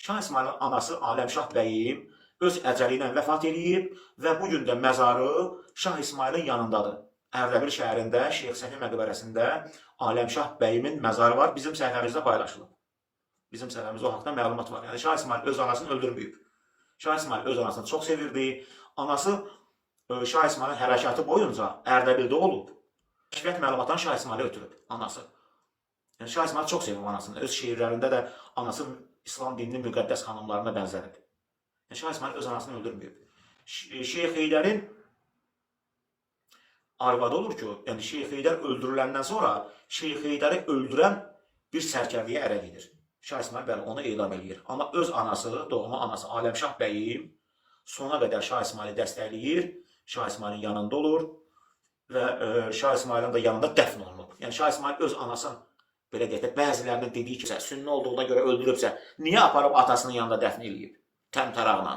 Şah İsmailin anası Aləmşah bəyim öz əcəli ilə vəfat edib və bu gün də məzarı Şah İsmailin yanındadır. Ərdəbil şəhərində Şeyx Səfi məqbərəsində Aləmşah bəyimin məzarı var. Bizim səhifəmizdə paylaşılıb. Bizim səhifəmizdə o haqda məlumat var. Yəni Şah İsmail öz anasını öldürməyib. Şah İsmail öz anasını çox sevirdi. Anası Şah İsmailin hərəkatı boyunca Ərdəbildə olub. Kəşfiyyat məlumatlarını Şah İsmailə ötürüb anası. Yəni Şah İsmail çox sevib anasını. Öz şeirlərində də anası İslam dininin müqəddəs xanımlarına bənzərib. Yəni Şah İsmail öz anasını öldürməyib. Şeyx Heydərin arvadı olur ki, yəni Şeyx Heydər öldürüləndən sonra Şeyx Heydəri öldürən bir sərkərliyə ərə gedir. Şah İsmail bəli onu elan edir. Amma öz anası, doğma anası Aləmşah bəyim sona qədər Şah İsmaili dəstəkləyir. Şah İsmailin yanında olur və Şah İsmailin də yanında dəfn olunub. Yəni Şah İsmail öz anasını belə deyək də bəzilərinin dediyi ki, sünni olduğuna görə öldürübsə, niyə aparıb atasının yanında dəfn eləyib? Təmtəraqla.